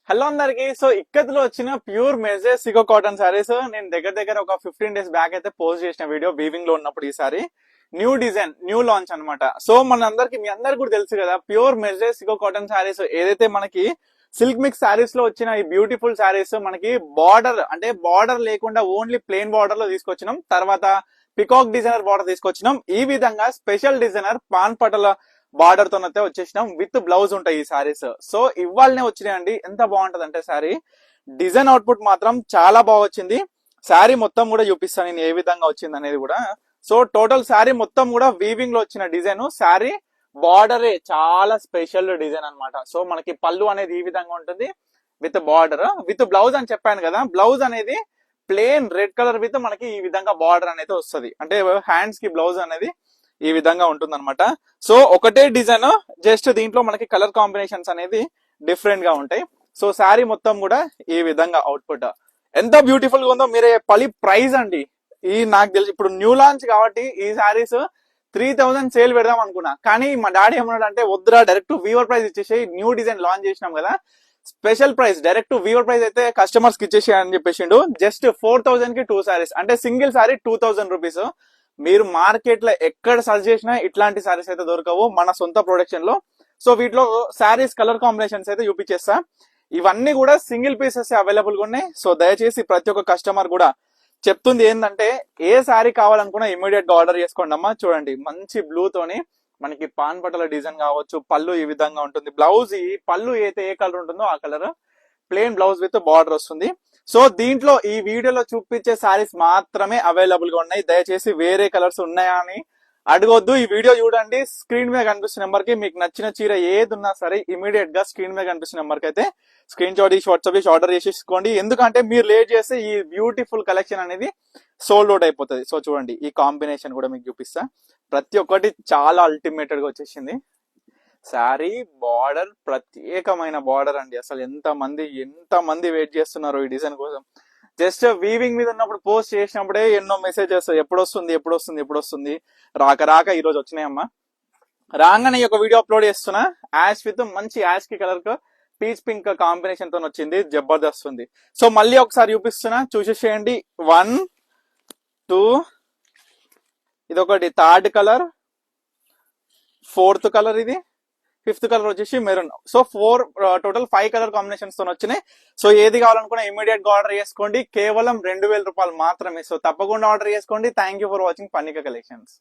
Hello అందరికి. So ఇక్కత్లో వచ్చిన pure మెజెస్ సిగో cotton saris నేను దగ్గర ఒక 15 డేస్ బ్యాక్ అయితే పోస్ట్ చేసిన వీడియో వీవింగ్ లో ఉన్నప్పుడు. ఈసారి న్యూ డిజైన్ న్యూ లాంచ్ అన్నమాట. సో మీ అందరికి కూడా తెలుసు కదా, ప్యూర్ మెజెస్ సిగో కాటన్ సారీస్ ఏదైతే మనకి సిల్క్ మిక్స్ సారీస్ లో వచ్చిన ఈ బ్యూటిఫుల్ సారీస్ మనకి బార్డర్ లేకుండా ఓన్లీ ప్లెయిన్ బార్డర్ లో తీసుకొచ్చినాం. తర్వాత పికాక్ డిజైనర్ బార్డర్ తీసుకొచ్చినాం. ఈ విధంగా స్పెషల్ డిజైనర్ పాన్ పటల బార్డర్ తోనైతే వచ్చేసినాం. విత్ బ్లౌజ్ ఉంటాయి ఈ సారీస్. సో ఇవాళనే వచ్చినాయండి. ఎంత బాగుంటది అంటే సారీ డిజైన్ అవుట్పుట్ మాత్రం చాలా బాగా వచ్చింది. శారీ మొత్తం కూడా చూపిస్తాను నేను ఏ విధంగా వచ్చింది అనేది కూడా. సో టోటల్ శారీ మొత్తం కూడా వీవింగ్ లో వచ్చిన డిజైన్. శారీ బార్డరే చాలా స్పెషల్ డిజైన్ అన్నమాట. సో మనకి పళ్ళు అనేది ఈ విధంగా ఉంటుంది విత్ బార్డర్ విత్ బ్లౌజ్ అని చెప్పాను కదా. బ్లౌజ్ అనేది ప్లేన్ రెడ్ కలర్ విత్ మనకి ఈ విధంగా బార్డర్ అనేది వస్తుంది. అంటే హ్యాండ్స్ కి బ్లౌజ్ అనేది ఈ విధంగా ఉంటుంది అనమాట. సో ఒకటే డిజైన్, జస్ట్ దీంట్లో మనకి కలర్ కాంబినేషన్స్ అనేది డిఫరెంట్ గా ఉంటాయి. సో శారీ మొత్తం కూడా ఈ విధంగా అవుట్పుట్ ఎంత బ్యూటిఫుల్ గా ఉందో మీరే పలి ప్రైస్ అండి. ఈ నాకు తెలిసి ఇప్పుడు న్యూ లాంచ్ కాబట్టి ఈ శారీస్ 3000 సేల్ పెడదాం అనుకున్నా, కానీ మా డాడీ ఏమన్నాడు అంటే వద్దురా, డైరెక్ట్ వీవర్ ప్రైస్ ఇచ్చేసి న్యూ డిజైన్ లాంచ్ చేసినాం కదా, special price direct weaver price అయితే కస్టమర్స్ కి ఇచ్చేసి అని చెప్పేసిండు. జస్ట్ 4000 కి 2 సారీస్, అంటే సింగిల్ సారీ 2000 రూపీస్. మీరు మార్కెట్ లో ఎక్కడ సర్చ్ చేసినా ఇట్లాంటి సారీస్ అయితే దొరకవు మన సొంత ప్రొడక్షన్ లో. సో వీటిలో సారీస్ కలర్ కాంబినేషన్స్ అయితే చూపించేస్తా. ఇవన్నీ కూడా సింగిల్ పీసెస్ అవైలబుల్ గా ఉన్నాయి. సో దయచేసి ప్రతి ఒక్క కస్టమర్ కూడా చెప్తుంది ఏంటంటే, ఏ శారీ కావాలనుకున్నా ఇమీడియట్ గా ఆర్డర్ చేసుకోండి అమ్మా. చూడండి మంచి బ్లూ తోని మనకి పాన్ పటల డిజైన్ కావచ్చు. పళ్ళు ఈ విధంగా ఉంటుంది. బ్లౌజ్ ఈ పళ్ళు అయితే ఏ కలర్ ఉంటుందో ఆ colour plain blouse with border వస్తుంది. సో దీంట్లో ఈ వీడియోలో చూపించే సారీస్ మాత్రమే అవైలబుల్ గా ఉన్నాయి. దయచేసి వేరే కలర్స్ ఉన్నాయా అని అడగొద్దు. ఈ వీడియో చూడండి, స్క్రీన్ మీద కనిపిస్తున్న నెంబర్ కి మీకు నచ్చిన చీర ఏది ఉన్నా సరే ఇమీడియట్ గా స్క్రీన్ మీద కనిపిస్తున్న నెంబర్ కి అయితే స్క్రీన్ షాట్ తీసి వాట్సాప్ చేసి ఆర్డర్ చేసేసుకోండి. ఎందుకంటే మీరు లేట్ చేస్తే ఈ బ్యూటిఫుల్ కలెక్షన్ అనేది సోల్డ్ అవుట్ అయిపోతుంది. సో చూడండి ఈ కాంబినేషన్ కూడా మీకు చూపిస్తా. ప్రతి ఒక్కటి చాలా అల్టిమేటెడ్ గా వచ్చేసింది. శారీ బార్డర్ ప్రత్యేకమైన బార్డర్ అండి. అసలు ఎంత మంది వెయిట్ చేస్తున్నారు ఈ డిజైన్ కోసం. జస్ట్ వీవింగ్ మీద ఉన్నప్పుడు పోస్ట్ చేసినప్పుడే ఎన్నో మెసేజెస్ ఎప్పుడు వస్తుంది రాక ఈ రోజు వచ్చినాయమ్మా. రాగానే ఒక వీడియో అప్లోడ్ చేస్తున్నా. యాష్ విత్ మంచి యాష్ కి కలర్ పీచ్ పింక్ కాంబినేషన్ తో వచ్చింది, జబర్దస్త్ ఉంది. సో మళ్ళీ ఒకసారి చూపిస్తున్నా, చూసేసేయండి. 1 2 ఇదొకటి, థర్డ్ కలర్, ఫోర్త్ కలర్, ఇది ఫిఫ్త్ కలర్ వచ్చేసి maroon. So total 5 colour combinations తో వచ్చినాయి. సో ఏది కావాలనుకున్నా ఇమీడియట్ గా ఆర్డర్ చేసుకోండి. కేవలం 2000 రూపాయలు మాత్రమే. సో తప్పకుండా ఆర్డర్ చేసుకోండి. థ్యాంక్ యూ ఫర్ వాచింగ్ పన్నిక కలెక్షన్స్.